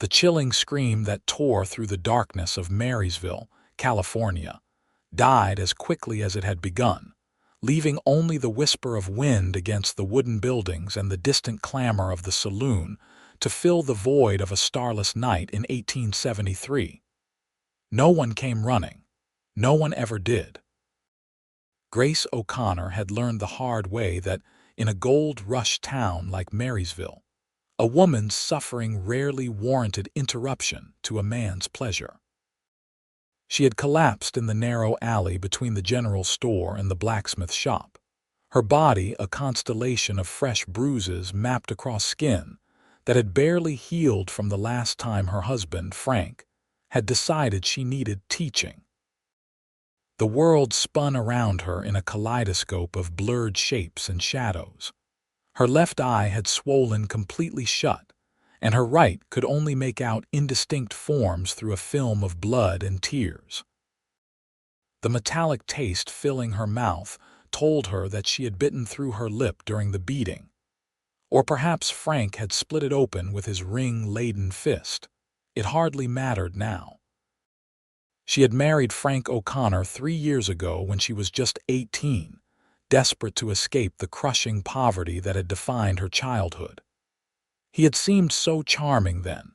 the chilling scream that tore through the darkness of Marysville, California, died as quickly as it had begun, leaving only the whisper of wind against the wooden buildings and the distant clamor of the saloon to fill the void of a starless night in 1873. No one came running. No one ever did. Grace O'Connor had learned the hard way that, in a gold-rush town like Marysville, a woman's suffering rarely warranted interruption to a man's pleasure. She had collapsed in the narrow alley between the general store and the blacksmith shop, her body a constellation of fresh bruises mapped across skin that had barely healed from the last time her husband, Frank, had decided she needed teaching. The world spun around her in a kaleidoscope of blurred shapes and shadows. Her left eye had swollen completely shut, and her right could only make out indistinct forms through a film of blood and tears. The metallic taste filling her mouth told her that she had bitten through her lip during the beating. Or perhaps Frank had split it open with his ring-laden fist. It hardly mattered now. She had married Frank O'Connor 3 years ago when she was just 18, desperate to escape the crushing poverty that had defined her childhood. He had seemed so charming then,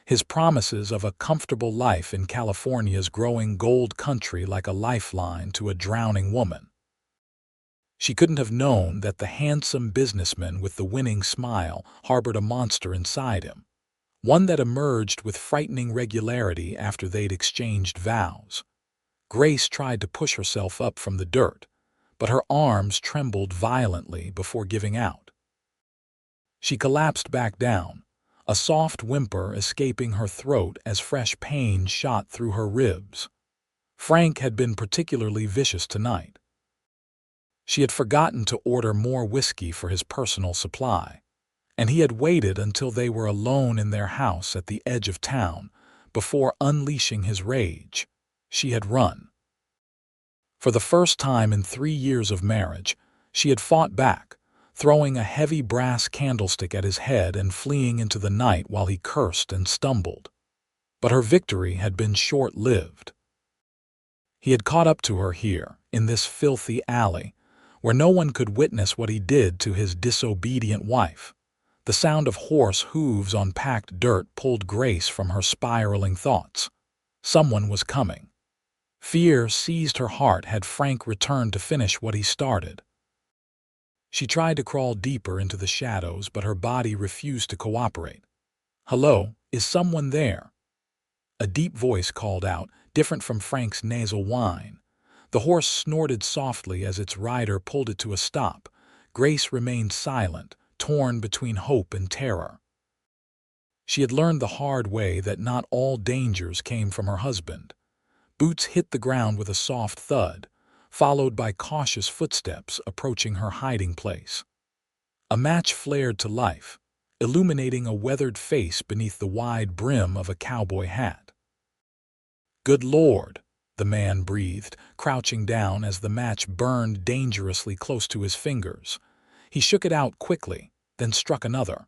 his promises of a comfortable life in California's growing gold country like a lifeline to a drowning woman. She couldn't have known that the handsome businessman with the winning smile harbored a monster inside him, one that emerged with frightening regularity after they'd exchanged vows. Grace tried to push herself up from the dirt, but her arms trembled violently before giving out. She collapsed back down, a soft whimper escaping her throat as fresh pain shot through her ribs. Frank had been particularly vicious tonight. She had forgotten to order more whiskey for his personal supply, and he had waited until they were alone in their house at the edge of town before unleashing his rage. She had run. For the first time in 3 years of marriage, she had fought back, throwing a heavy brass candlestick at his head and fleeing into the night while he cursed and stumbled. But her victory had been short-lived. He had caught up to her here, in this filthy alley, where no one could witness what he did to his disobedient wife. The sound of horse hooves on packed dirt pulled Grace from her spiraling thoughts. Someone was coming. Fear seized her heart had Frank returned to finish what he started. She tried to crawl deeper into the shadows, but her body refused to cooperate. "Hello, is someone there?" A deep voice called out, different from Frank's nasal whine. The horse snorted softly as its rider pulled it to a stop. Grace remained silent, torn between hope and terror. She had learned the hard way that not all dangers came from her husband. Boots hit the ground with a soft thud, followed by cautious footsteps approaching her hiding place. A match flared to life, illuminating a weathered face beneath the wide brim of a cowboy hat. "Good Lord," the man breathed, crouching down as the match burned dangerously close to his fingers. He shook it out quickly, then struck another.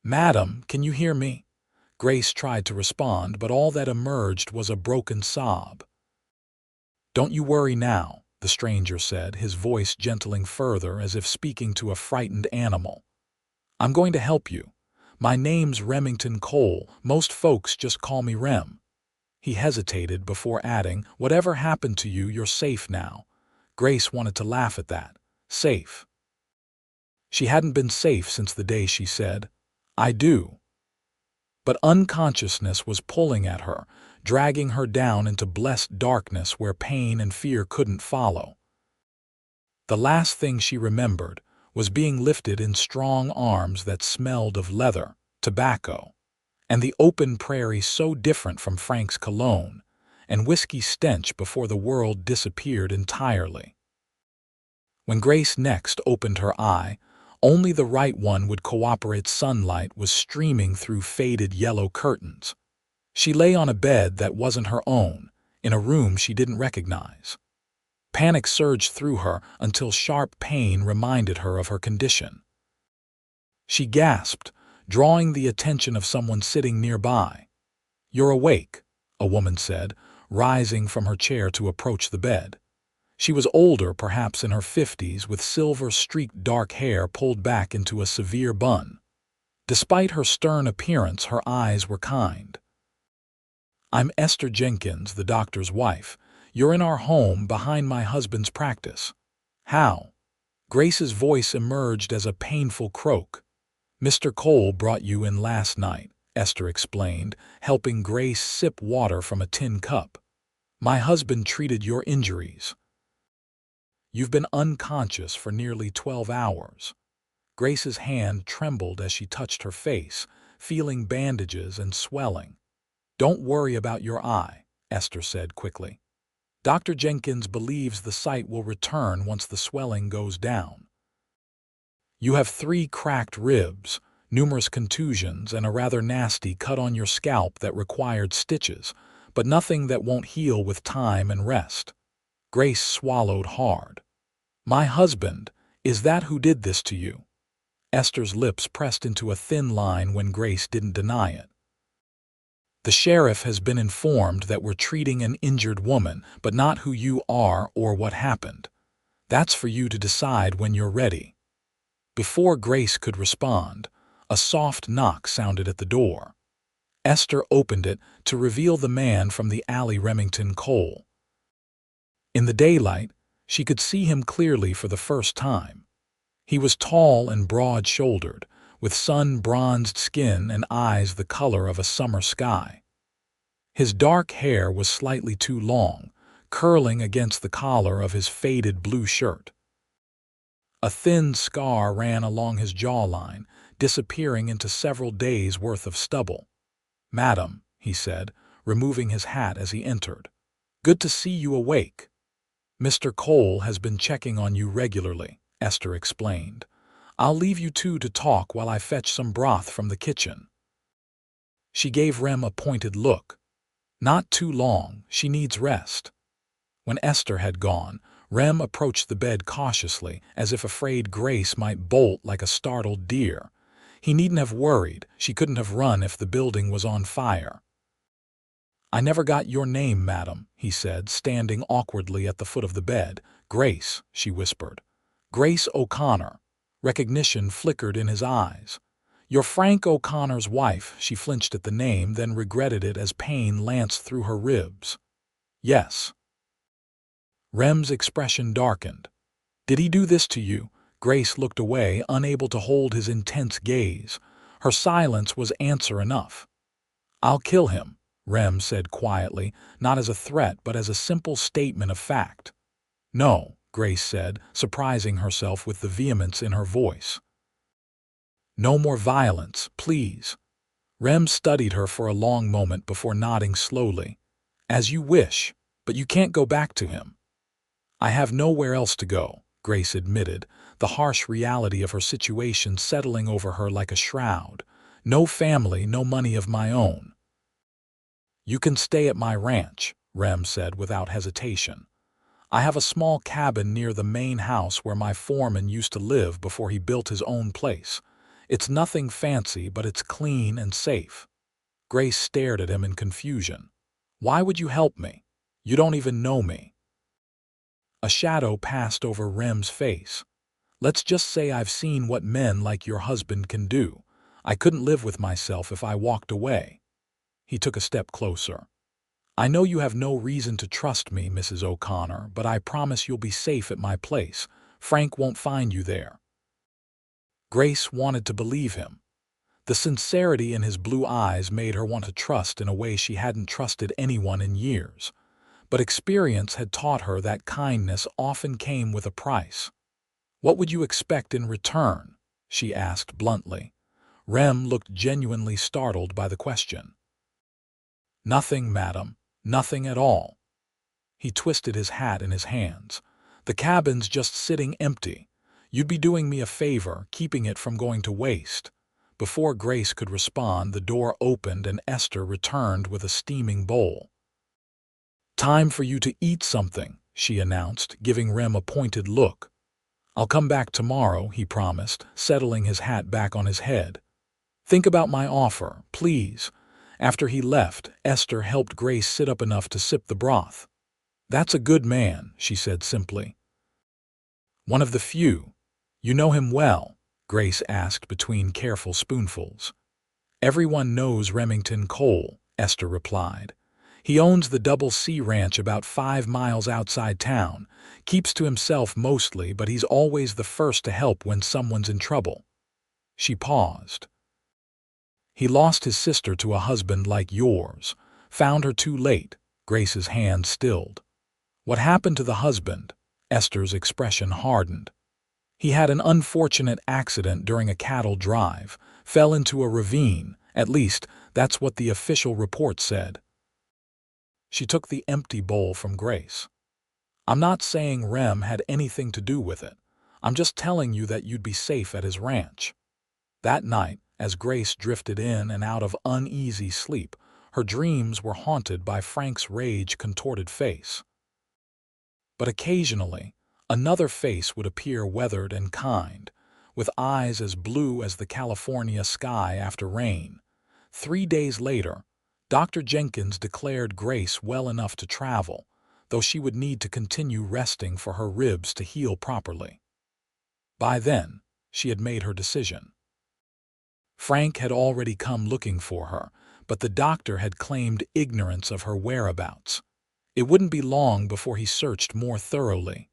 "Madam, can you hear me?" Grace tried to respond, but all that emerged was a broken sob. "Don't you worry now," the stranger said, his voice gentling further as if speaking to a frightened animal. "I'm going to help you. My name's Remington Cole. Most folks just call me Rem." He hesitated before adding, "Whatever happened to you, you're safe now." Grace wanted to laugh at that. Safe. She hadn't been safe since the day she said, "I do." But unconsciousness was pulling at her, dragging her down into blessed darkness where pain and fear couldn't follow. The last thing she remembered was being lifted in strong arms that smelled of leather, tobacco, and the open prairie so different from Frank's cologne and whiskey stench before the world disappeared entirely. When Grace next opened her eye, only the right one would cooperate. Sunlight was streaming through faded yellow curtains. She lay on a bed that wasn't her own, in a room she didn't recognize. Panic surged through her until sharp pain reminded her of her condition. She gasped, drawing the attention of someone sitting nearby. "You're awake," a woman said, rising from her chair to approach the bed. She was older, perhaps in her 50s, with silver-streaked dark hair pulled back into a severe bun. Despite her stern appearance, her eyes were kind. "I'm Esther Jenkins, the doctor's wife. You're in our home behind my husband's practice." "How?" Grace's voice emerged as a painful croak. "Mr. Cole brought you in last night," Esther explained, helping Grace sip water from a tin cup. "My husband treated your injuries. You've been unconscious for nearly 12 hours. Grace's hand trembled as she touched her face, feeling bandages and swelling. "Don't worry about your eye," Esther said quickly. "Dr. Jenkins believes the sight will return once the swelling goes down. You have 3 cracked ribs, numerous contusions, and a rather nasty cut on your scalp that required stitches, but nothing that won't heal with time and rest." Grace swallowed hard. "My husband, is that who did this to you?" Esther's lips pressed into a thin line when Grace didn't deny it. "The sheriff has been informed that we're treating an injured woman, but not who you are or what happened. That's for you to decide when you're ready." Before Grace could respond, a soft knock sounded at the door. Esther opened it to reveal the man from the alley, Remington Cole. In the daylight, she could see him clearly for the first time. He was tall and broad-shouldered, with sun-bronzed skin and eyes the color of a summer sky. His dark hair was slightly too long, curling against the collar of his faded blue shirt. A thin scar ran along his jawline, disappearing into several days' worth of stubble. "Madam," he said, removing his hat as he entered. "Good to see you awake." "Mr. Cole has been checking on you regularly," Esther explained. "I'll leave you two to talk while I fetch some broth from the kitchen." She gave Rem a pointed look. "Not too long, she needs rest." When Esther had gone, Rem approached the bed cautiously, as if afraid Grace might bolt like a startled deer. He needn't have worried, she couldn't have run if the building was on fire. "I never got your name, madam," he said, standing awkwardly at the foot of the bed. "Grace," she whispered. "Grace O'Connor." Recognition flickered in his eyes. "You're Frank O'Connor's wife." She flinched at the name, then regretted it as pain lanced through her ribs. "Yes." Rem's expression darkened. "Did he do this to you?" Grace looked away, unable to hold his intense gaze. Her silence was answer enough. "I'll kill him," Rem said quietly, not as a threat but as a simple statement of fact. "No," Grace said, surprising herself with the vehemence in her voice. "No more violence, please." Rem studied her for a long moment before nodding slowly. "As you wish, but you can't go back to him." "I have nowhere else to go," Grace admitted, the harsh reality of her situation settling over her like a shroud. "No family, no money of my own." "You can stay at my ranch," Rem said without hesitation. "I have a small cabin near the main house where my foreman used to live before he built his own place. It's nothing fancy, but it's clean and safe." Grace stared at him in confusion. "Why would you help me? You don't even know me." A shadow passed over Rem's face. "Let's just say I've seen what men like your husband can do. I couldn't live with myself if I walked away." He took a step closer. "I know you have no reason to trust me, Mrs. O'Connor, but I promise you'll be safe at my place. Frank won't find you there." Grace wanted to believe him. The sincerity in his blue eyes made her want to trust in a way she hadn't trusted anyone in years. But experience had taught her that kindness often came with a price. "What would you expect in return?" she asked bluntly. Rem looked genuinely startled by the question. "Nothing, madam, nothing at all." He twisted his hat in his hands. "The cabin's just sitting empty. You'd be doing me a favor, keeping it from going to waste." Before Grace could respond, the door opened and Esther returned with a steaming bowl. "Time for you to eat something," she announced, giving Rem a pointed look. "I'll come back tomorrow," he promised, settling his hat back on his head. Think about my offer, please." After he left, Esther helped Grace sit up enough to sip the broth. "That's a good man," she said simply. "One of the few. You know him well?" Grace asked between careful spoonfuls. "Everyone knows Remington Cole," Esther replied. "He owns the Double C Ranch about 5 miles outside town, keeps to himself mostly, but he's always the first to help when someone's in trouble." She paused. "He lost his sister to a husband like yours. Found her too late." Grace's hand stilled. "What happened to the husband?" Esther's expression hardened. "He had an unfortunate accident during a cattle drive, fell into a ravine. At least, that's what the official report said." She took the empty bowl from Grace. "I'm not saying Rem had anything to do with it. I'm just telling you that you'd be safe at his ranch." That night, as Grace drifted in and out of uneasy sleep, her dreams were haunted by Frank's rage-contorted face. But occasionally, another face would appear, weathered and kind, with eyes as blue as the California sky after rain. 3 days later, Dr. Jenkins declared Grace well enough to travel, though she would need to continue resting for her ribs to heal properly. By then, she had made her decision. Frank had already come looking for her, but the doctor had claimed ignorance of her whereabouts. It wouldn't be long before he searched more thoroughly.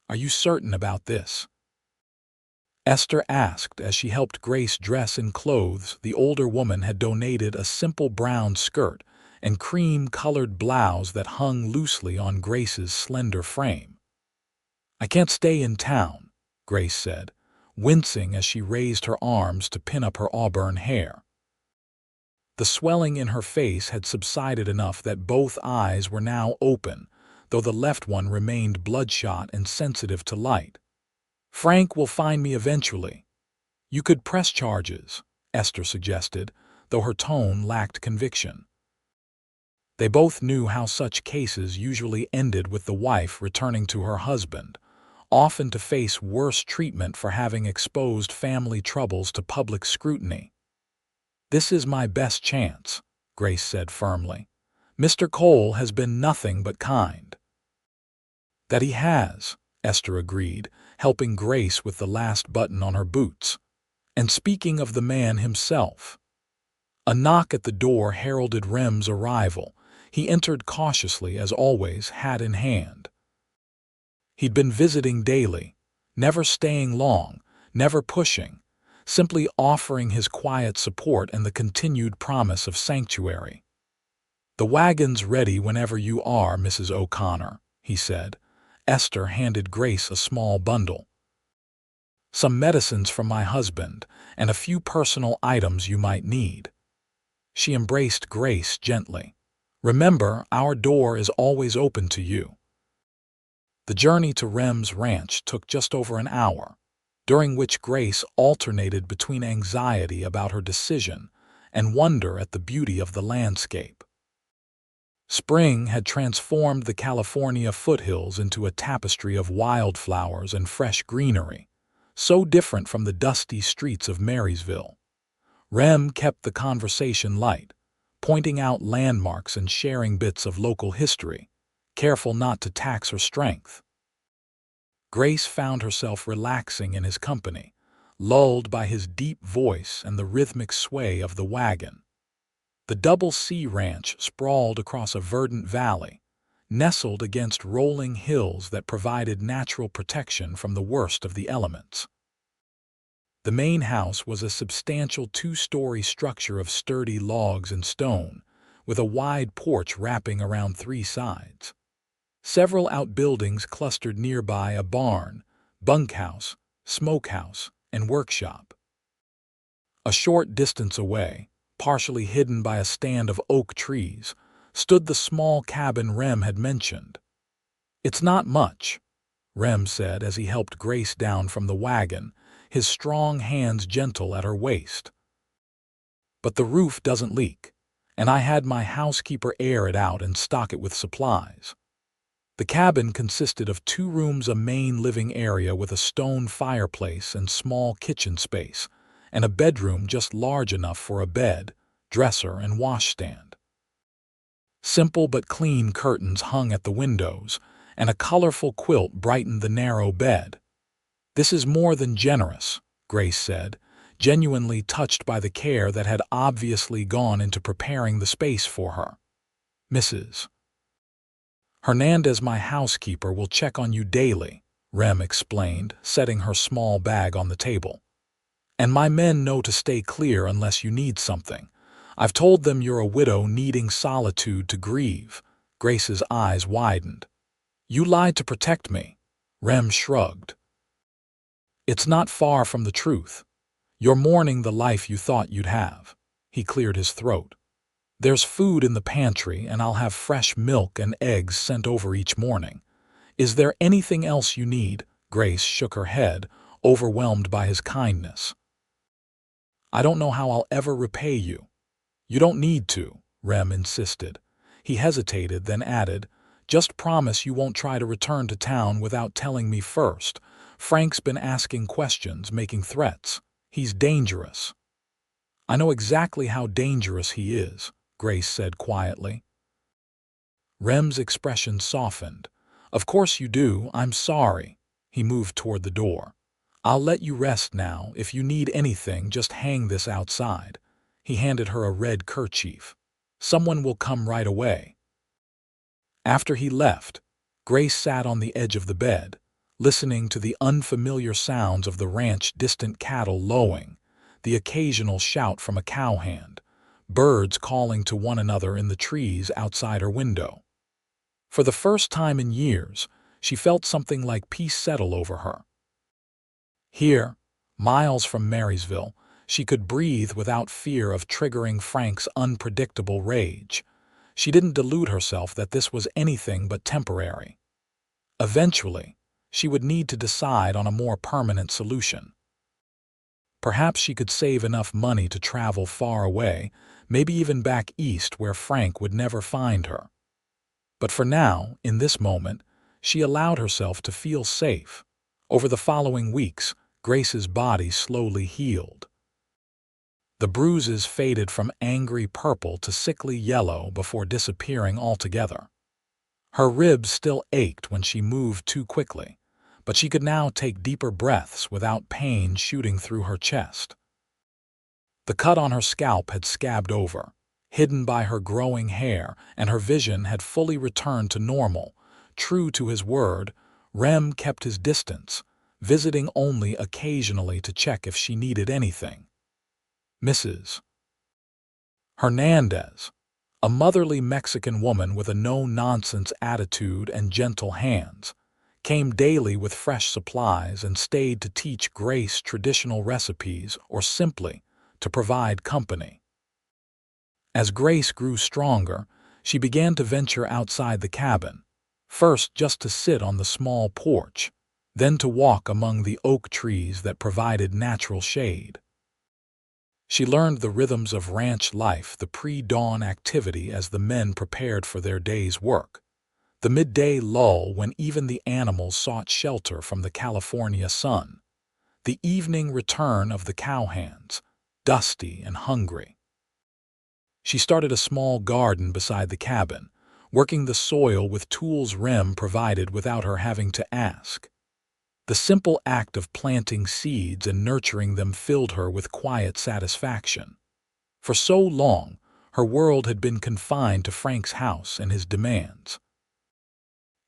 "Are you certain about this?" Esther asked as she helped Grace dress in clothes the older woman had donated, a simple brown skirt and cream-colored blouse that hung loosely on Grace's slender frame. "I can't stay in town," Grace said, wincing as she raised her arms to pin up her auburn hair. The swelling in her face had subsided enough that both eyes were now open, though the left one remained bloodshot and sensitive to light. "Frank will find me eventually." "You could press charges," Esther suggested, though her tone lacked conviction. They both knew how such cases usually ended, with the wife returning to her husband, often to face worse treatment for having exposed family troubles to public scrutiny. "This is my best chance," Grace said firmly. "Mr. Cole has been nothing but kind." "That he has," Esther agreed, helping Grace with the last button on her boots. "And speaking of the man himself." A knock at the door heralded Rem's arrival. He entered cautiously, as always, hat in hand. He'd been visiting daily, never staying long, never pushing, simply offering his quiet support and the continued promise of sanctuary. "The wagon's ready whenever you are, Mrs. O'Connor," he said. Esther handed Grace a small bundle. "Some medicines from my husband, and a few personal items you might need." She embraced Grace gently. "Remember, our door is always open to you." The journey to Rem's ranch took just over an hour, during which Grace alternated between anxiety about her decision and wonder at the beauty of the landscape. Spring had transformed the California foothills into a tapestry of wildflowers and fresh greenery, so different from the dusty streets of Marysville. Rem kept the conversation light, pointing out landmarks and sharing bits of local history, careful not to tax her strength. Grace found herself relaxing in his company, lulled by his deep voice and the rhythmic sway of the wagon. The Double C Ranch sprawled across a verdant valley, nestled against rolling hills that provided natural protection from the worst of the elements. The main house was a substantial 2-story structure of sturdy logs and stone, with a wide porch wrapping around 3 sides. Several outbuildings clustered nearby: a barn, bunkhouse, smokehouse, and workshop. A short distance away, partially hidden by a stand of oak trees, stood the small cabin Rem had mentioned. "It's not much," Rem said as he helped Grace down from the wagon, his strong hands gentle at her waist. "But the roof doesn't leak, and I had my housekeeper air it out and stock it with supplies." The cabin consisted of 2 rooms, a main living area with a stone fireplace and small kitchen space, and a bedroom just large enough for a bed, dresser, and washstand. Simple but clean curtains hung at the windows, and a colorful quilt brightened the narrow bed. "This is more than generous," Grace said, genuinely touched by the care that had obviously gone into preparing the space for her. "Mrs. Hernandez, my housekeeper, will check on you daily," Rem explained, setting her small bag on the table. "And my men know to stay clear unless you need something. I've told them you're a widow needing solitude to grieve." Grace's eyes widened. "You lied to protect me." Rem shrugged. "It's not far from the truth. You're mourning the life you thought you'd have." He cleared his throat. "There's food in the pantry, and I'll have fresh milk and eggs sent over each morning. Is there anything else you need?" Grace shook her head, overwhelmed by his kindness. "I don't know how I'll ever repay you." "You don't need to," Rem insisted. He hesitated, then added, "Just promise you won't try to return to town without telling me first. Frank's been asking questions, making threats. He's dangerous." "I know exactly how dangerous he is," Grace said quietly. Rem's expression softened. "Of course you do. I'm sorry." He moved toward the door. "I'll let you rest now. If you need anything, just hang this outside." He handed her a red kerchief. "Someone will come right away." After he left, Grace sat on the edge of the bed, listening to the unfamiliar sounds of the ranch, distant cattle lowing, the occasional shout from a cowhand, birds calling to one another in the trees outside her window. For the first time in years, she felt something like peace settle over her. Here, miles from Marysville, she could breathe without fear of triggering Frank's unpredictable rage. She didn't delude herself that this was anything but temporary. Eventually, she would need to decide on a more permanent solution. Perhaps she could save enough money to travel far away, maybe even back east where Frank would never find her. But for now, in this moment, she allowed herself to feel safe. Over the following weeks, Grace's body slowly healed. The bruises faded from angry purple to sickly yellow before disappearing altogether. Her ribs still ached when she moved too quickly, but she could now take deeper breaths without pain shooting through her chest. The cut on her scalp had scabbed over, hidden by her growing hair, and her vision had fully returned to normal. True to his word, Rem kept his distance, visiting only occasionally to check if she needed anything. Mrs. Hernandez, a motherly Mexican woman with a no-nonsense attitude and gentle hands, came daily with fresh supplies and stayed to teach Grace traditional recipes or simply to provide company. As Grace grew stronger, she began to venture outside the cabin, first just to sit on the small porch, then to walk among the oak trees that provided natural shade. She learned the rhythms of ranch life, the pre-dawn activity as the men prepared for their day's work, the midday lull when even the animals sought shelter from the California sun, the evening return of the cowhands, dusty and hungry. She started a small garden beside the cabin, working the soil with tools Rem provided without her having to ask. The simple act of planting seeds and nurturing them filled her with quiet satisfaction. For so long, her world had been confined to Frank's house and his demands.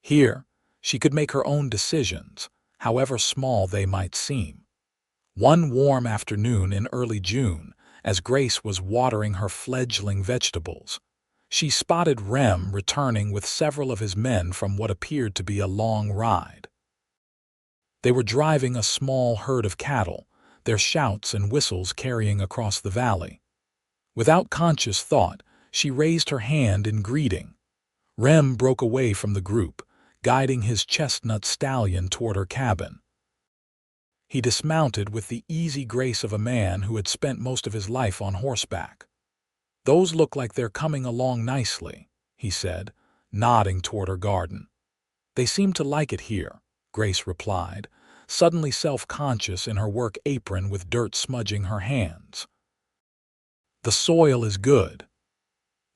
Here, she could make her own decisions, however small they might seem. One warm afternoon in early June, as Grace was watering her fledgling vegetables, she spotted Rem returning with several of his men from what appeared to be a long ride. They were driving a small herd of cattle, their shouts and whistles carrying across the valley. Without conscious thought, she raised her hand in greeting. Rem broke away from the group, guiding his chestnut stallion toward her cabin. He dismounted with the easy grace of a man who had spent most of his life on horseback. "Those look like they're coming along nicely," he said, nodding toward her garden. "They seem to like it here," Grace replied, suddenly self-conscious in her work apron with dirt smudging her hands. The soil is good.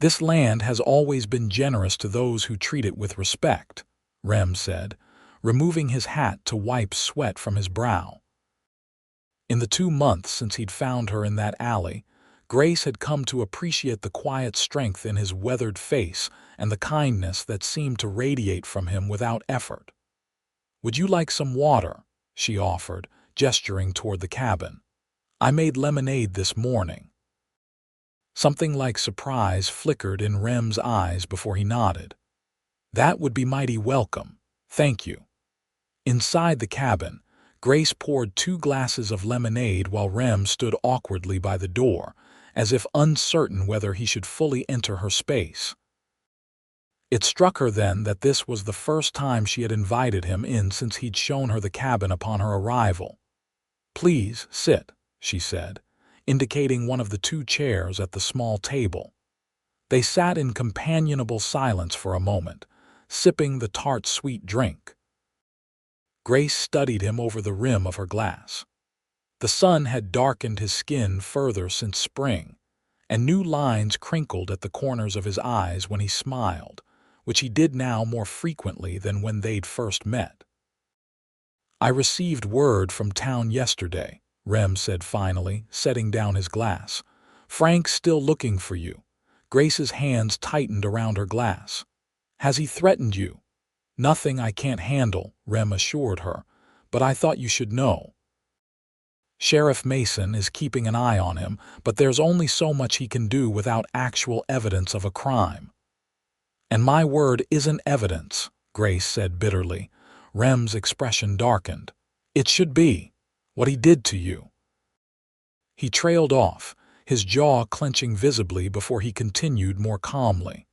This land has always been generous to those who treat it with respect, Rem said, removing his hat to wipe sweat from his brow. In the 2 months since he'd found her in that alley, Grace had come to appreciate the quiet strength in his weathered face and the kindness that seemed to radiate from him without effort. "Would you like some water?" she offered, gesturing toward the cabin. "I made lemonade this morning." Something like surprise flickered in Rem's eyes before he nodded. "That would be mighty welcome, thank you." Inside the cabin, Grace poured 2 glasses of lemonade while Rem stood awkwardly by the door, as if uncertain whether he should fully enter her space. It struck her then that this was the first time she had invited him in since he'd shown her the cabin upon her arrival. "Please, sit," she said, indicating one of the 2 chairs at the small table. They sat in companionable silence for a moment, sipping the tart sweet drink. Grace studied him over the rim of her glass. The sun had darkened his skin further since spring, and new lines crinkled at the corners of his eyes when he smiled, which he did now more frequently than when they'd first met. "I received word from town yesterday," Rem said finally, setting down his glass. "Frank's still looking for you." Grace's hands tightened around her glass. "Has he threatened you?" "Nothing I can't handle," Rem assured her, "but I thought you should know. Sheriff Mason is keeping an eye on him, but there's only so much he can do without actual evidence of a crime." "And my word isn't evidence," Grace said bitterly. Rem's expression darkened. "It should be. What he did to you." He trailed off, his jaw clenching visibly before he continued more calmly.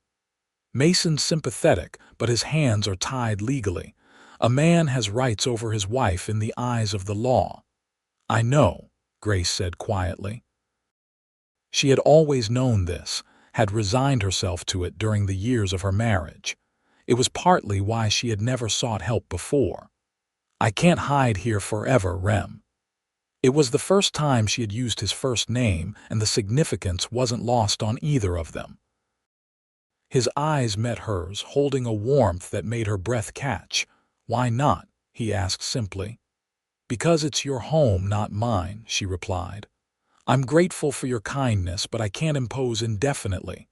"Mason's sympathetic, but his hands are tied legally. A man has rights over his wife in the eyes of the law." "I know," Grace said quietly. She had always known this, had resigned herself to it during the years of her marriage. It was partly why she had never sought help before. "I can't hide here forever, Rem." It was the first time she had used his first name, and the significance wasn't lost on either of them. His eyes met hers, holding a warmth that made her breath catch. "Why not?" he asked simply. "Because it's your home, not mine," she replied. "I'm grateful for your kindness, but I can't impose indefinitely."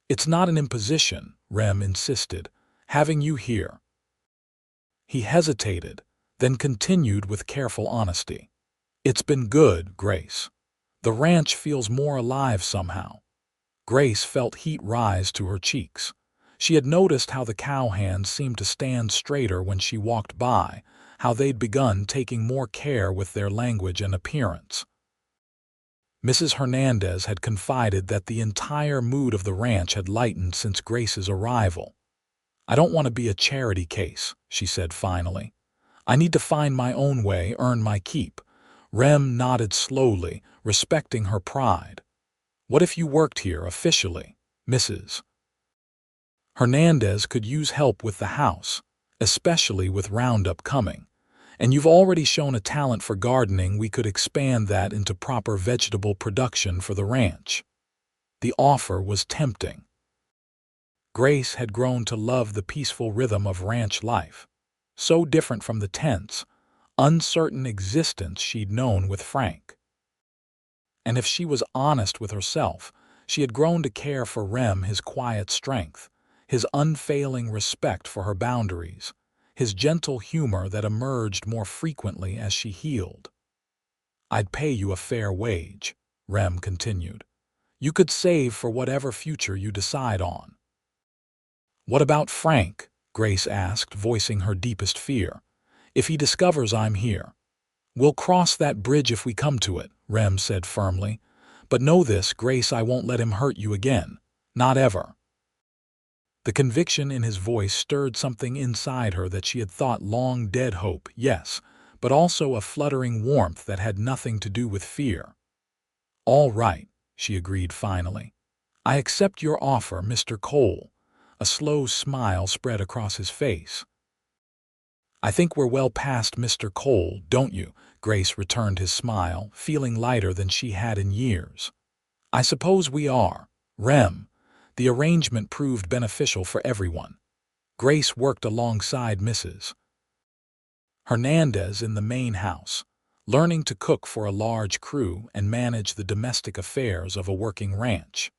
"It's not an imposition," Rem insisted, "having you here." He hesitated, then continued with careful honesty. "It's been good, Grace. The ranch feels more alive somehow." Grace felt heat rise to her cheeks. She had noticed how the cowhands seemed to stand straighter when she walked by, how they'd begun taking more care with their language and appearance. Mrs. Hernandez had confided that the entire mood of the ranch had lightened since Grace's arrival. "I don't want to be a charity case," she said finally. "I need to find my own way, earn my keep." Rem nodded slowly, respecting her pride. "What if you worked here officially, Mrs. Hernandez could use help with the house, especially with Roundup coming. And you've already shown a talent for gardening. We could expand that into proper vegetable production for the ranch." The offer was tempting. Grace had grown to love the peaceful rhythm of ranch life, so different from the tense, uncertain existence she'd known with Frank. And if she was honest with herself, she had grown to care for Rem, his quiet strength, his unfailing respect for her boundaries, his gentle humor that emerged more frequently as she healed. "I'd pay you a fair wage," Rem continued. "You could save for whatever future you decide on." "What about Frank?" Grace asked, voicing her deepest fear. "If he discovers I'm here." "We'll cross that bridge if we come to it," Rem said firmly. "But know this, Grace, I won't let him hurt you again. Not ever." The conviction in his voice stirred something inside her that she had thought long dead: hope, yes, but also a fluttering warmth that had nothing to do with fear. "All right," she agreed finally. "I accept your offer, Mr. Cole." A slow smile spread across his face. I think we're well past Mr. Cole, don't you? Grace returned his smile, feeling lighter than she had in years. I suppose we are. Rem. The arrangement proved beneficial for everyone. Grace worked alongside Mrs. Hernandez in the main house, learning to cook for a large crew and manage the domestic affairs of a working ranch.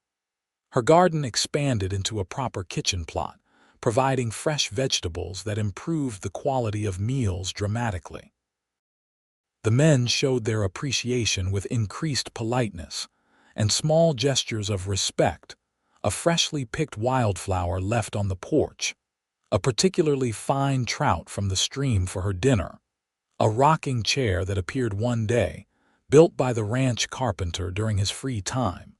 Her garden expanded into a proper kitchen plot, providing fresh vegetables that improved the quality of meals dramatically. The men showed their appreciation with increased politeness and small gestures of respect, a freshly picked wildflower left on the porch, a particularly fine trout from the stream for her dinner, a rocking chair that appeared one day, built by the ranch carpenter during his free time.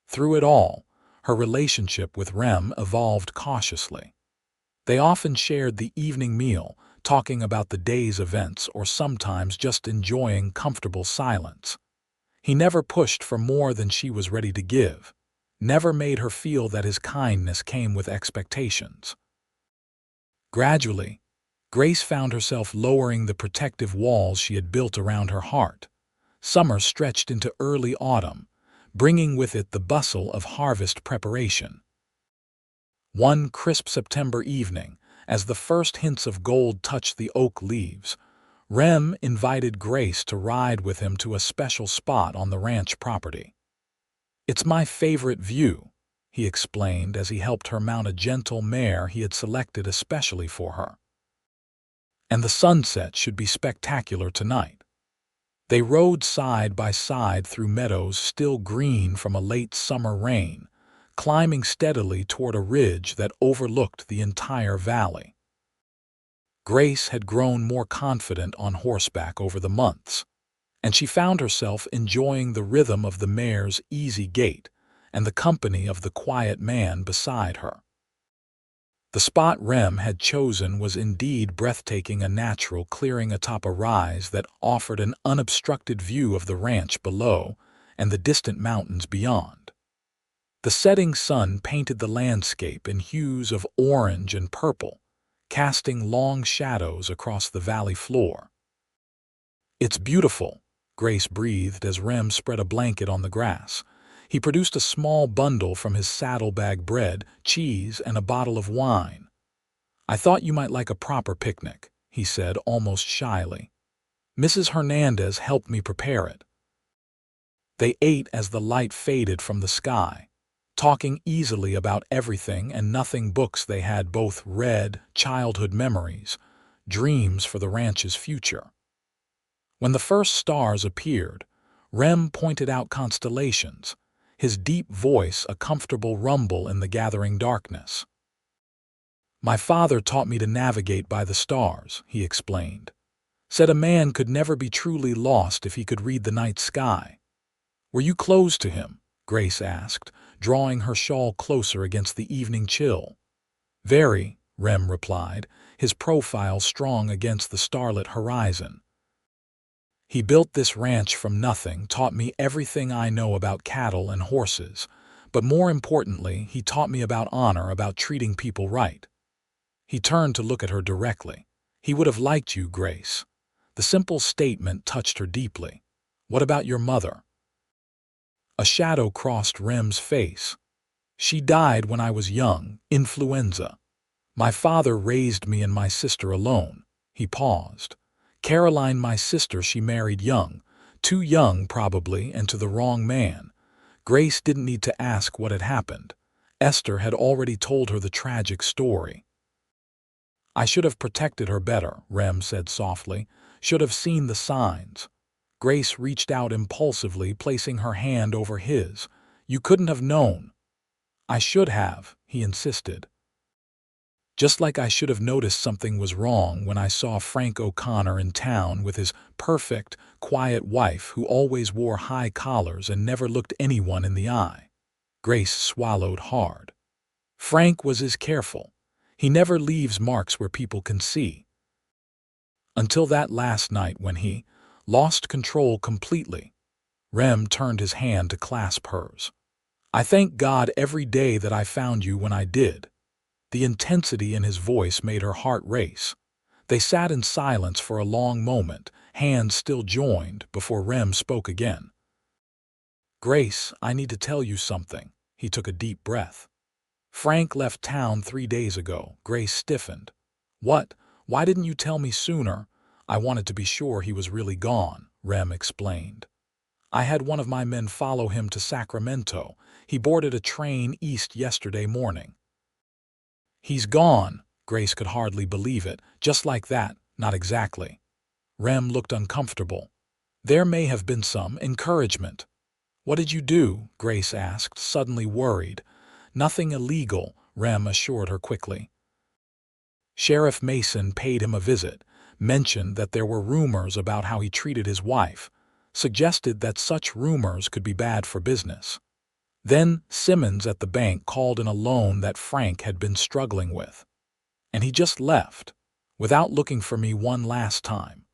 Through it all, her relationship with Rem evolved cautiously. They often shared the evening meal, talking about the day's events or sometimes just enjoying comfortable silence. He never pushed for more than she was ready to give, never made her feel that his kindness came with expectations. Gradually, Grace found herself lowering the protective walls she had built around her heart. Summer stretched into early autumn, bringing with it the bustle of harvest preparation. One crisp September evening, as the first hints of gold touched the oak leaves, Rem invited Grace to ride with him to a special spot on the ranch property. "It's my favorite view," he explained as he helped her mount a gentle mare he had selected especially for her. "And the sunset should be spectacular tonight." They rode side by side through meadows still green from a late summer rain, climbing steadily toward a ridge that overlooked the entire valley. Grace had grown more confident on horseback over the months, and she found herself enjoying the rhythm of the mare's easy gait and the company of the quiet man beside her. The spot Rem had chosen was indeed breathtaking, a natural clearing atop a rise that offered an unobstructed view of the ranch below and the distant mountains beyond. The setting sun painted the landscape in hues of orange and purple, casting long shadows across the valley floor. "It's beautiful," Grace breathed as Rem spread a blanket on the grass. He produced a small bundle from his saddlebag: bread, cheese, and a bottle of wine. "I thought you might like a proper picnic," he said almost shyly. "Mrs. Hernandez helped me prepare it." They ate as the light faded from the sky, talking easily about everything and nothing. Books they had both read, childhood memories, dreams for the ranch's future. When the first stars appeared, Rem pointed out constellations, his deep voice a comfortable rumble in the gathering darkness. "My father taught me to navigate by the stars," he explained. "Said a man could never be truly lost if he could read the night sky." "Were you close to him?" Grace asked, drawing her shawl closer against the evening chill. "Very," Rem replied, his profile strong against the starlit horizon. "He built this ranch from nothing, taught me everything I know about cattle and horses, but more importantly, he taught me about honor, about treating people right." He turned to look at her directly. "He would have liked you, Grace." The simple statement touched her deeply. "What about your mother?" A shadow crossed Rem's face. "She died when I was young, influenza. My father raised me and my sister alone." He paused. "Caroline, my sister, she married young. Too young, probably, and to the wrong man." Grace didn't need to ask what had happened. Esther had already told her the tragic story. "I should have protected her better," Rem said softly. "Should have seen the signs." Grace reached out impulsively, placing her hand over his. "You couldn't have known." "I should have," he insisted. "Just like I should have noticed something was wrong when I saw Frank O'Connor in town with his perfect, quiet wife who always wore high collars and never looked anyone in the eye." Grace swallowed hard. "Frank was as careful. He never leaves marks where people can see." Until that last night when he lost control completely. Rem turned his hand to clasp hers. "I thank God every day that I found you when I did." The intensity in his voice made her heart race. They sat in silence for a long moment, hands still joined, before Rem spoke again. "Grace, I need to tell you something." He took a deep breath. "Frank left town 3 days ago." Grace stiffened. "What? Why didn't you tell me sooner?" "I wanted to be sure he was really gone," Rem explained. "I had one of my men follow him to Sacramento. He boarded a train east yesterday morning." "He's gone." Grace could hardly believe it. "Just like that?" "Not exactly." Rem looked uncomfortable. There may have been some encouragement. "What did you do?" Grace asked, suddenly worried. "Nothing illegal," Rem assured her quickly. Sheriff Mason paid him a visit, mentioned that there were rumors about how he treated his wife, suggested that such rumors could be bad for business. Then Simmons at the bank called in a loan that Frank had been struggling with. And he just left, without looking for me one last time.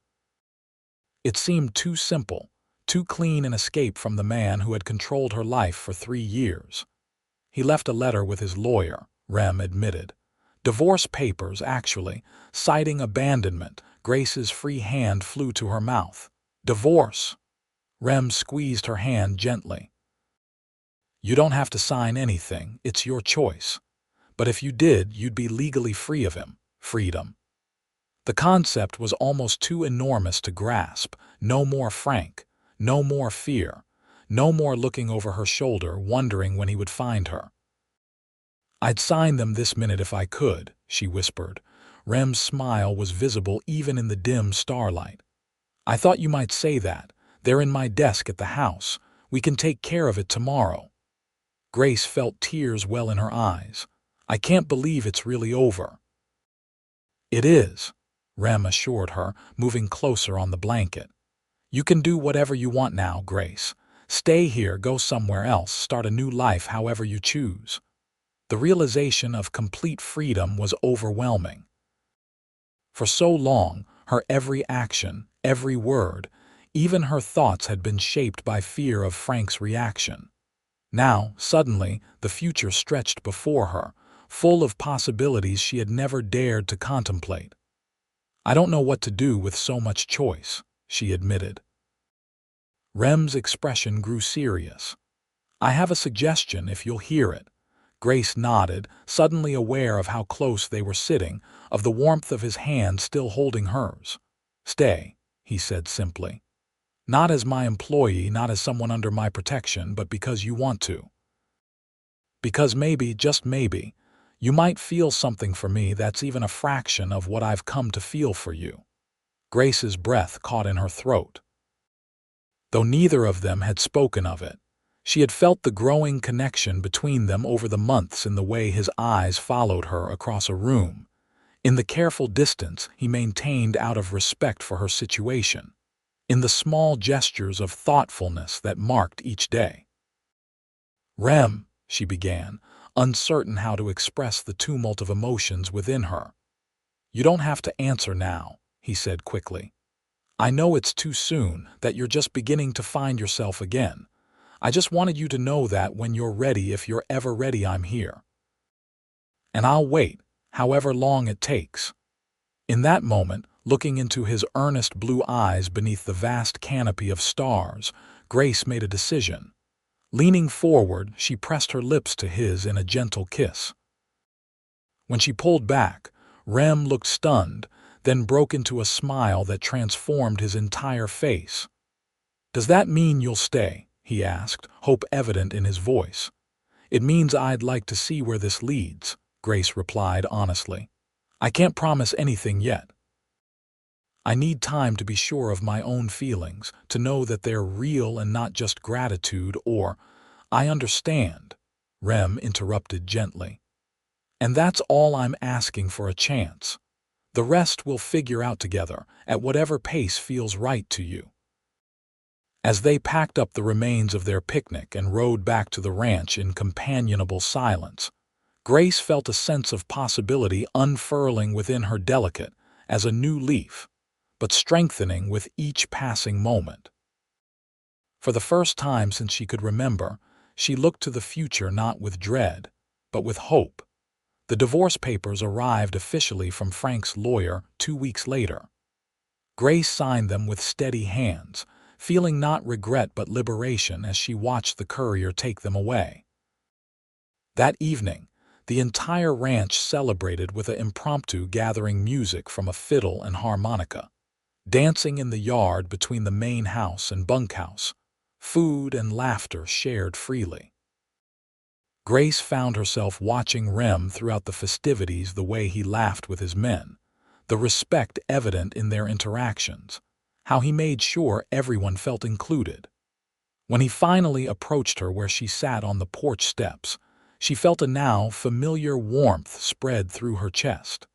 It seemed too simple, too clean an escape from the man who had controlled her life for 3 years. "He left a letter with his lawyer," Rem admitted. "Divorce papers, actually, citing abandonment." Grace's free hand flew to her mouth. "Divorce?" Rem squeezed her hand gently. "You don't have to sign anything, it's your choice. But if you did, you'd be legally free of him." Freedom. The concept was almost too enormous to grasp. No more Frank, no more fear, no more looking over her shoulder, wondering when he would find her. "I'd sign them this minute if I could," she whispered. Rem's smile was visible even in the dim starlight. "I thought you might say that. They're in my desk at the house. We can take care of it tomorrow." Grace felt tears well in her eyes. "I can't believe it's really over." "It is," Rem assured her, moving closer on the blanket. "You can do whatever you want now, Grace. Stay here, go somewhere else, start a new life however you choose." The realization of complete freedom was overwhelming. For so long, her every action, every word, even her thoughts had been shaped by fear of Frank's reaction. Now, suddenly, the future stretched before her, full of possibilities she had never dared to contemplate. "I don't know what to do with so much choice," she admitted. Rem's expression grew serious. "I have a suggestion if you'll hear it." Grace nodded, suddenly aware of how close they were sitting, of the warmth of his hand still holding hers. "Stay," he said simply. "Not as my employee, not as someone under my protection, but because you want to. Because maybe, just maybe, you might feel something for me that's even a fraction of what I've come to feel for you." Grace's breath caught in her throat. Though neither of them had spoken of it, she had felt the growing connection between them over the months in the way his eyes followed her across a room, in the careful distance he maintained out of respect for her situation, in the small gestures of thoughtfulness that marked each day. "Rem," she began, uncertain how to express the tumult of emotions within her. "You don't have to answer now," he said quickly. "I know it's too soon, that you're just beginning to find yourself again. I just wanted you to know that when you're ready, if you're ever ready, I'm here. And I'll wait, however long it takes." In that moment, looking into his earnest blue eyes beneath the vast canopy of stars, Grace made a decision. Leaning forward, she pressed her lips to his in a gentle kiss. When she pulled back, Rem looked stunned, then broke into a smile that transformed his entire face. "Does that mean you'll stay?" he asked, hope evident in his voice. "It means I'd like to see where this leads," Grace replied honestly. "I can't promise anything yet. I need time to be sure of my own feelings, to know that they're real and not just gratitude or—" "I understand," Rem interrupted gently. "And that's all I'm asking, for a chance. The rest we'll figure out together, at whatever pace feels right to you." As they packed up the remains of their picnic and rode back to the ranch in companionable silence, Grace felt a sense of possibility unfurling within her, delicate as a new leaf, but strengthening with each passing moment. For the first time since she could remember, she looked to the future not with dread, but with hope. The divorce papers arrived officially from Frank's lawyer 2 weeks later. Grace signed them with steady hands, feeling not regret but liberation as she watched the courier take them away. That evening, the entire ranch celebrated with an impromptu gathering music from a fiddle and harmonica, dancing in the yard between the main house and bunkhouse, food and laughter shared freely. Grace found herself watching Rem throughout the festivities, the way he laughed with his men, the respect evident in their interactions, how he made sure everyone felt included. When he finally approached her where she sat on the porch steps, she felt a now familiar warmth spread through her chest.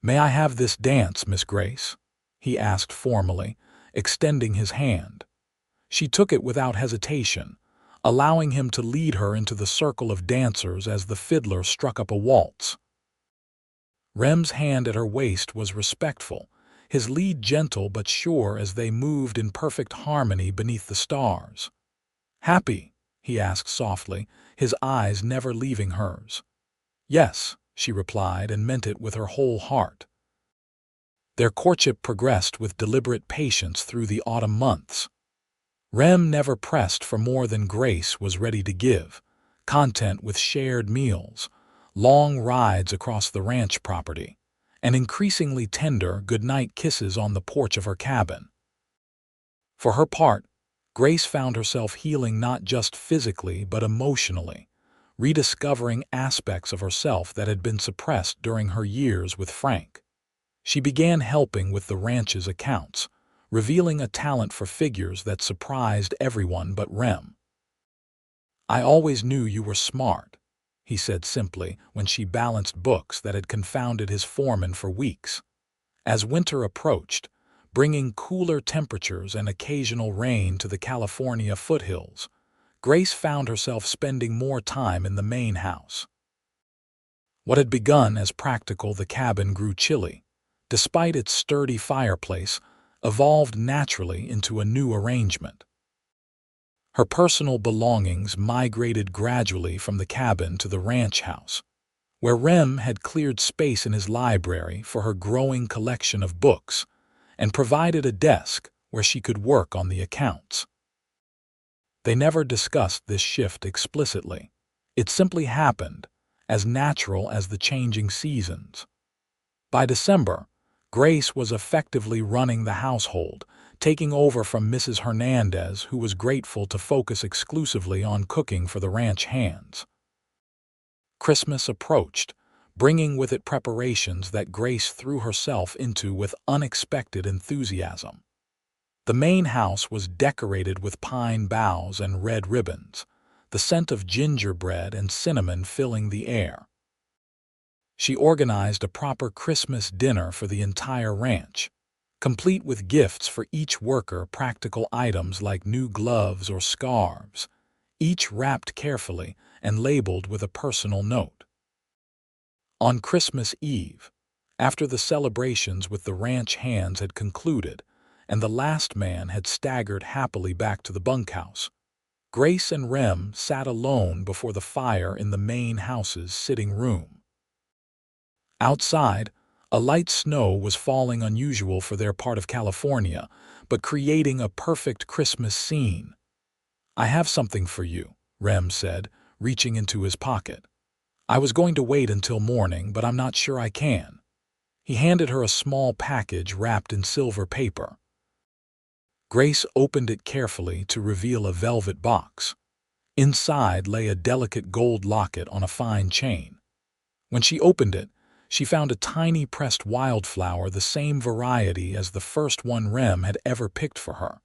"May I have this dance, Miss Grace?" he asked formally, extending his hand. She took it without hesitation, allowing him to lead her into the circle of dancers as the fiddler struck up a waltz. Rem's hand at her waist was respectful, his lead gentle but sure as they moved in perfect harmony beneath the stars. "Happy?" he asked softly, his eyes never leaving hers. "Yes," she replied, and meant it with her whole heart. Their courtship progressed with deliberate patience through the autumn months. Rem never pressed for more than Grace was ready to give, content with shared meals, long rides across the ranch property, and increasingly tender goodnight kisses on the porch of her cabin. For her part, Grace found herself healing not just physically but emotionally, rediscovering aspects of herself that had been suppressed during her years with Frank. She began helping with the ranch's accounts, revealing a talent for figures that surprised everyone but Rem. "I always knew you were smart," he said simply when she balanced books that had confounded his foreman for weeks. As winter approached, bringing cooler temperatures and occasional rain to the California foothills, Grace found herself spending more time in the main house. What had begun as practical, the cabin grew chilly, despite its sturdy fireplace, evolved naturally into a new arrangement. Her personal belongings migrated gradually from the cabin to the ranch house, where Rem had cleared space in his library for her growing collection of books and provided a desk where she could work on the accounts. They never discussed this shift explicitly. It simply happened, as natural as the changing seasons. By December, Grace was effectively running the household, taking over from Mrs. Hernandez, who was grateful to focus exclusively on cooking for the ranch hands. Christmas approached, bringing with it preparations that Grace threw herself into with unexpected enthusiasm. The main house was decorated with pine boughs and red ribbons, the scent of gingerbread and cinnamon filling the air. She organized a proper Christmas dinner for the entire ranch, complete with gifts for each worker, practical items like new gloves or scarves, each wrapped carefully and labeled with a personal note. On Christmas Eve, after the celebrations with the ranch hands had concluded and the last man had staggered happily back to the bunkhouse, Grace and Rem sat alone before the fire in the main house's sitting room. Outside, a light snow was falling, unusual for their part of California, but creating a perfect Christmas scene. "I have something for you," Rem said, reaching into his pocket. "I was going to wait until morning, but I'm not sure I can." He handed her a small package wrapped in silver paper. Grace opened it carefully to reveal a velvet box. Inside lay a delicate gold locket on a fine chain. When she opened it, she found a tiny pressed wildflower, the same variety as the first one Rem had ever picked for her.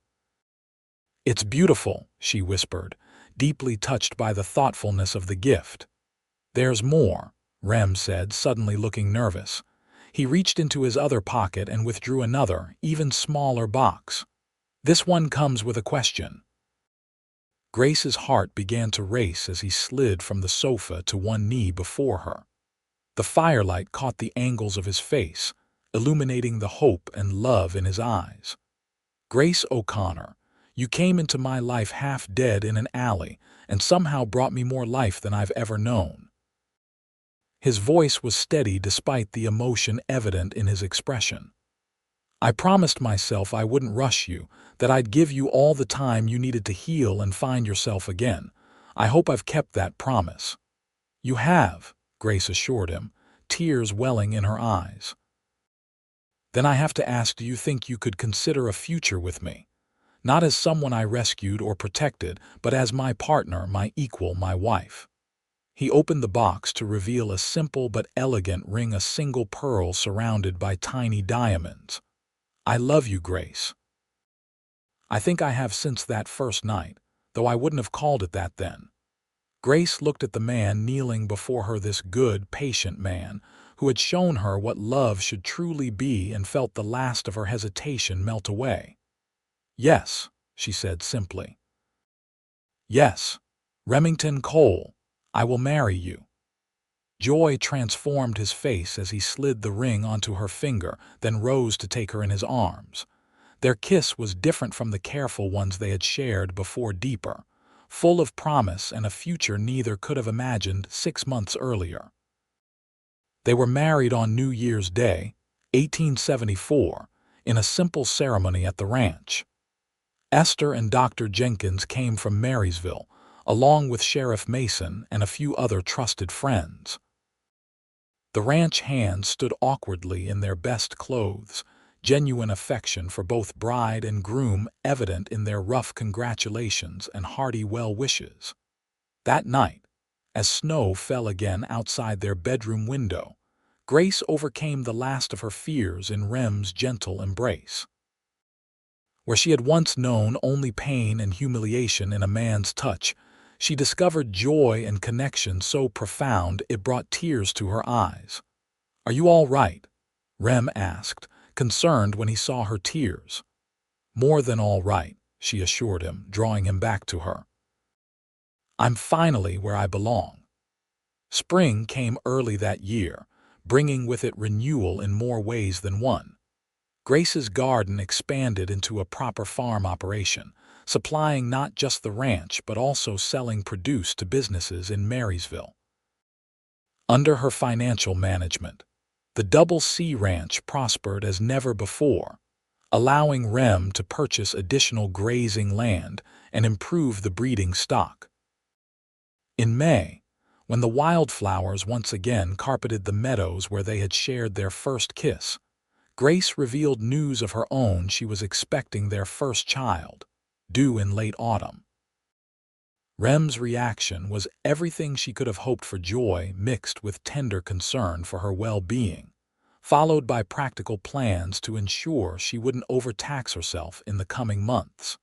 "It's beautiful," she whispered, deeply touched by the thoughtfulness of the gift. "There's more," Rem said, suddenly looking nervous. He reached into his other pocket and withdrew another, even smaller box. "This one comes with a question." Grace's heart began to race as he slid from the sofa to one knee before her. The firelight caught the angles of his face, illuminating the hope and love in his eyes. "Grace O'Connor, you came into my life half dead in an alley and somehow brought me more life than I've ever known." His voice was steady despite the emotion evident in his expression. "I promised myself I wouldn't rush you, that I'd give you all the time you needed to heal and find yourself again. I hope I've kept that promise." "You have," Grace assured him, tears welling in her eyes. "Then I have to ask, do you think you could consider a future with me? Not as someone I rescued or protected, but as my partner, my equal, my wife." He opened the box to reveal a simple but elegant ring, a single pearl surrounded by tiny diamonds. "I love you, Grace." "I think I have since that first night, though I wouldn't have called it that then." Grace looked at the man kneeling before her, this good, patient man who had shown her what love should truly be, and felt the last of her hesitation melt away. "Yes," she said simply. "Yes, Remington Cole, I will marry you." Joy transformed his face as he slid the ring onto her finger, then rose to take her in his arms. Their kiss was different from the careful ones they had shared before, deeper, full of promise and a future neither could have imagined 6 months earlier. They were married on New Year's Day, 1874, in a simple ceremony at the ranch. Esther and Dr. Jenkins came from Marysville, along with Sheriff Mason and a few other trusted friends. The ranch hands stood awkwardly in their best clothes, genuine affection for both bride and groom evident in their rough congratulations and hearty well wishes. That night, as snow fell again outside their bedroom window, Grace overcame the last of her fears in Rem's gentle embrace. Where she had once known only pain and humiliation in a man's touch, she discovered joy and connection so profound it brought tears to her eyes. "Are you all right?" Rem asked, concerned when he saw her tears. "More than all right," she assured him, drawing him back to her. "I'm finally where I belong." Spring came early that year, bringing with it renewal in more ways than one. Grace's garden expanded into a proper farm operation, supplying not just the ranch but also selling produce to businesses in Marysville. Under her financial management, the Double C Ranch prospered as never before, allowing Rem to purchase additional grazing land and improve the breeding stock. In May, when the wildflowers once again carpeted the meadows where they had shared their first kiss, Grace revealed news of her own. She was expecting their first child, due in late autumn. Rem's reaction was everything she could have hoped for, joy mixed with tender concern for her well-being, followed by practical plans to ensure she wouldn't overtax herself in the coming months.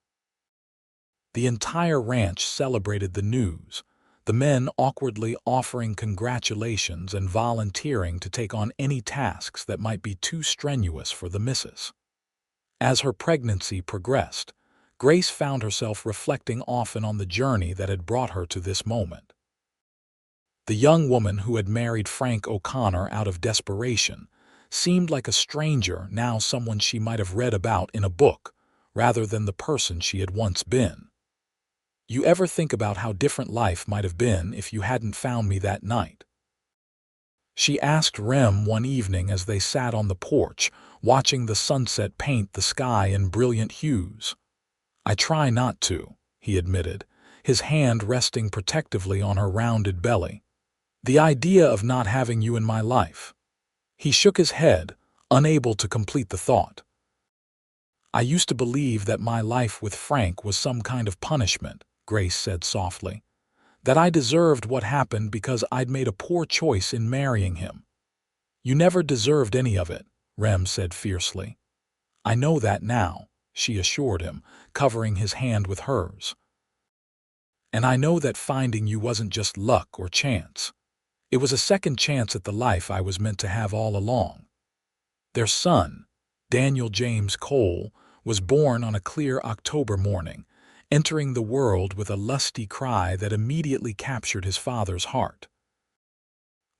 The entire ranch celebrated the news, the men awkwardly offering congratulations and volunteering to take on any tasks that might be too strenuous for the missus. As her pregnancy progressed, Grace found herself reflecting often on the journey that had brought her to this moment. The young woman who had married Frank O'Connor out of desperation seemed like a stranger now, someone she might have read about in a book, rather than the person she had once been. "You ever think about how different life might have been if you hadn't found me that night?" she asked Rem one evening as they sat on the porch, watching the sunset paint the sky in brilliant hues. "I try not to," he admitted, his hand resting protectively on her rounded belly. "The idea of not having you in my life." He shook his head, unable to complete the thought. "I used to believe that my life with Frank was some kind of punishment," Grace said softly, "that I deserved what happened because I'd made a poor choice in marrying him." "You never deserved any of it," Rem said fiercely. "I know that now," she assured him, covering his hand with hers. "And I know that finding you wasn't just luck or chance. It was a second chance at the life I was meant to have all along." Their son, Daniel James Cole, was born on a clear October morning, entering the world with a lusty cry that immediately captured his father's heart.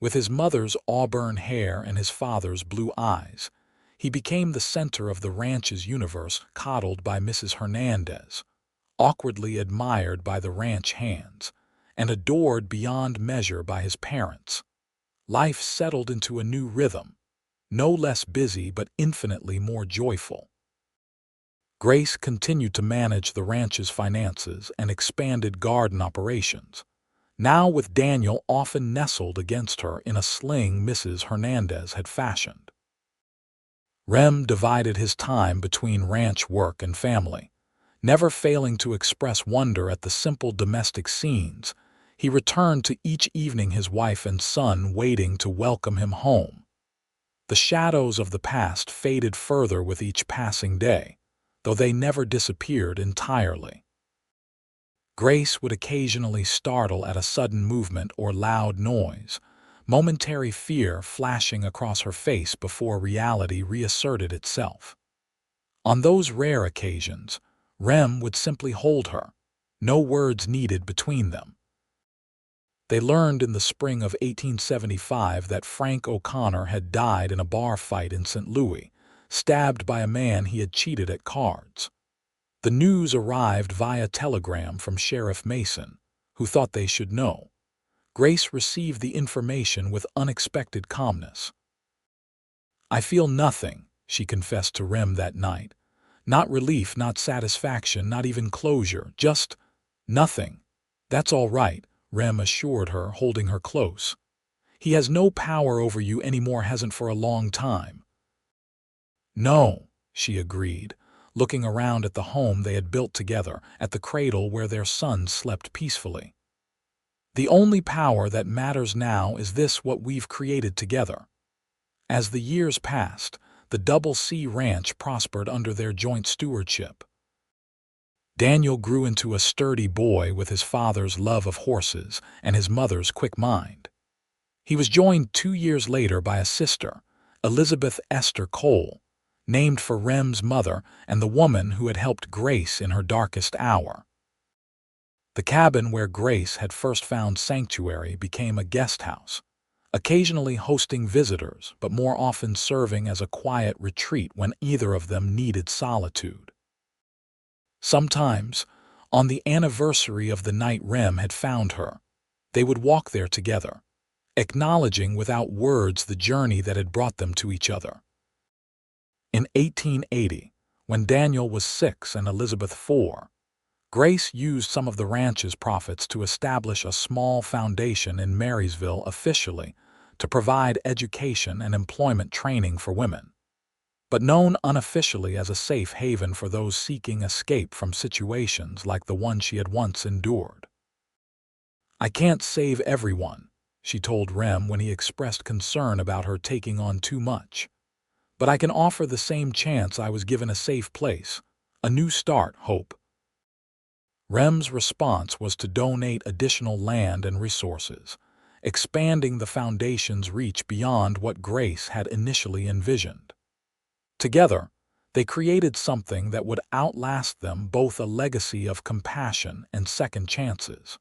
With his mother's auburn hair and his father's blue eyes, he became the center of the ranch's universe, coddled by Mrs. Hernandez, awkwardly admired by the ranch hands, and adored beyond measure by his parents. life settled into a new rhythm, no less busy but infinitely more joyful. Grace continued to manage the ranch's finances and expanded garden operations, now with Daniel often nestled against her in a sling Mrs. Hernandez had fashioned. Rem divided his time between ranch work and family, never failing to express wonder at the simple domestic scenes. He returned to each evening, his wife and son waiting to welcome him home. The shadows of the past faded further with each passing day, though they never disappeared entirely. Grace would occasionally startle at a sudden movement or loud noise, momentary fear flashing across her face before reality reasserted itself. On those rare occasions, Rem would simply hold her, no words needed between them. They learned in the spring of 1875 that Frank O'Connor had died in a bar fight in St. Louis, stabbed by a man he had cheated at cards. The news arrived via telegram from Sheriff Mason, who thought they should know. Grace received the information with unexpected calmness. "I feel nothing," she confessed to Rem that night. "Not relief, not satisfaction, not even closure, just nothing." "That's all right," Rem assured her, holding her close. "He has no power over you anymore, hasn't for a long time." "No," she agreed, looking around at the home they had built together, at the cradle where their son slept peacefully. "The only power that matters now is this, what we've created together." As the years passed, the Double C Ranch prospered under their joint stewardship. Daniel grew into a sturdy boy with his father's love of horses and his mother's quick mind. He was joined 2 years later by a sister, Elizabeth Esther Cole, named for Rem's mother and the woman who had helped Grace in her darkest hour. The cabin where Grace had first found sanctuary became a guest house, occasionally hosting visitors but more often serving as a quiet retreat when either of them needed solitude. Sometimes, on the anniversary of the night Rem had found her, they would walk there together, acknowledging without words the journey that had brought them to each other. In 1880, when Daniel was 6 and Elizabeth 4, Grace used some of the ranch's profits to establish a small foundation in Marysville officially to provide education and employment training for women, but known unofficially as a safe haven for those seeking escape from situations like the one she had once endured. "I can't save everyone," she told Rem when he expressed concern about her taking on too much. "But I can offer the same chance I was given, a safe place, a new start, hope." Rem's response was to donate additional land and resources, expanding the foundation's reach beyond what Grace had initially envisioned. Together, they created something that would outlast them both, a legacy of compassion and second chances.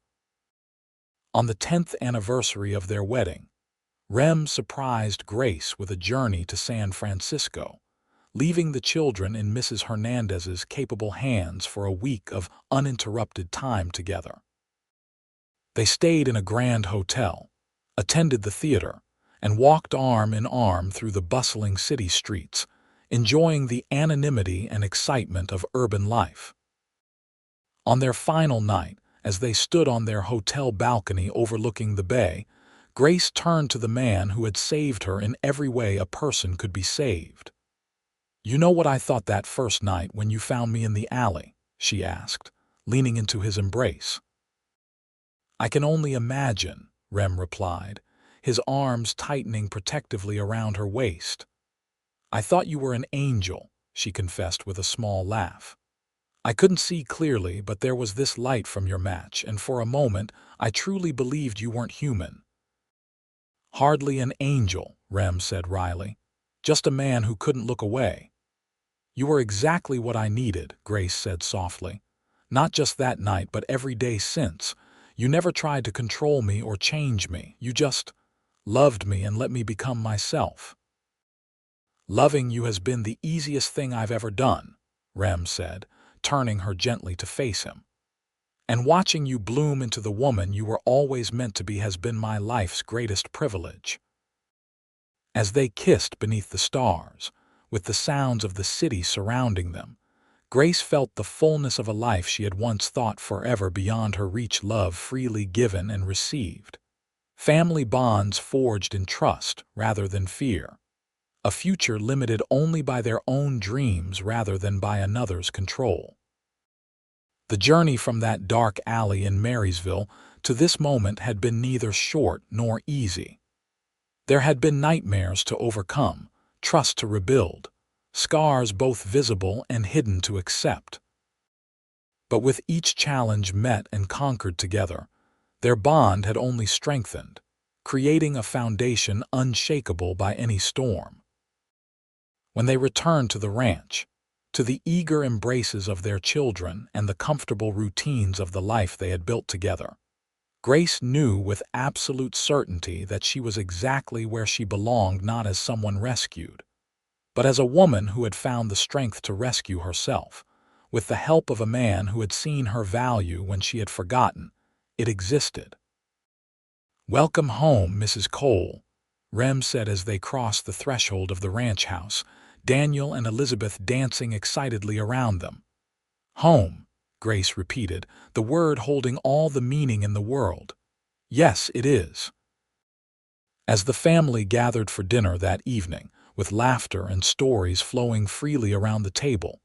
On the 10th anniversary of their wedding, Rem surprised Grace with a journey to San Francisco, leaving the children in Mrs. Hernandez's capable hands for a week of uninterrupted time together. They stayed in a grand hotel, attended the theater, and walked arm in arm through the bustling city streets, enjoying the anonymity and excitement of urban life. On their final night, as they stood on their hotel balcony overlooking the bay, Grace turned to the man who had saved her in every way a person could be saved. "You know what I thought that first night when you found me in the alley?" she asked, leaning into his embrace. "I can only imagine," Rem replied, his arms tightening protectively around her waist. "I thought you were an angel," she confessed with a small laugh. "I couldn't see clearly, but there was this light from your match, and for a moment I truly believed you weren't human." "Hardly an angel," Rem said wryly. "Just a man who couldn't look away." "You were exactly what I needed," Grace said softly. "Not just that night, but every day since. You never tried to control me or change me. You just loved me and let me become myself." "Loving you has been the easiest thing I've ever done," Rem said, turning her gently to face him. "And watching you bloom into the woman you were always meant to be has been my life's greatest privilege." As they kissed beneath the stars, with the sounds of the city surrounding them, Grace felt the fullness of a life she had once thought forever beyond her reach, love freely given and received. Family bonds forged in trust rather than fear. A future limited only by their own dreams rather than by another's control. The journey from that dark alley in Marysville to this moment had been neither short nor easy. There had been nightmares to overcome, trust to rebuild, scars both visible and hidden to accept. But with each challenge met and conquered together, their bond had only strengthened, creating a foundation unshakable by any storm. When they returned to the ranch, to the eager embraces of their children and the comfortable routines of the life they had built together, Grace knew with absolute certainty that she was exactly where she belonged, not as someone rescued, but as a woman who had found the strength to rescue herself, with the help of a man who had seen her value when she had forgotten it existed. "Welcome home, Mrs. Cole," Rem said as they crossed the threshold of the ranch house, Daniel and Elizabeth dancing excitedly around them. "Home," Grace repeated, the word holding all the meaning in the world. "Yes, it is." As the family gathered for dinner that evening, with laughter and stories flowing freely around the table,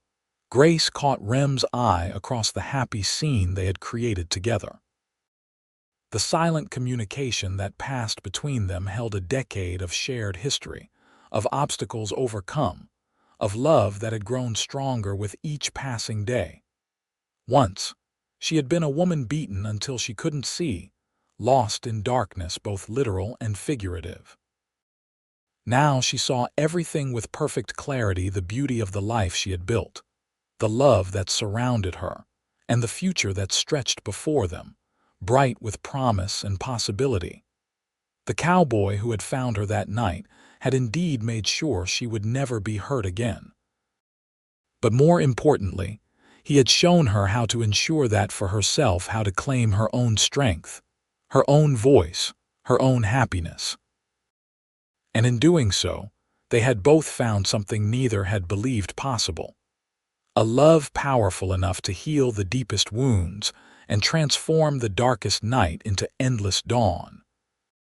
Grace caught Rem's eye across the happy scene they had created together. The silent communication that passed between them held a decade of shared history, of obstacles overcome, of love that had grown stronger with each passing day. Once, she had been a woman beaten until she couldn't see, lost in darkness both literal and figurative. Now she saw everything with perfect clarity, the beauty of the life she had built, the love that surrounded her, and the future that stretched before them, bright with promise and possibility. The cowboy who had found her that night had indeed made sure she would never be hurt again. But more importantly, he had shown her how to ensure that for herself, how to claim her own strength, her own voice, her own happiness. And in doing so, they had both found something neither had believed possible: a love powerful enough to heal the deepest wounds and transform the darkest night into endless dawn.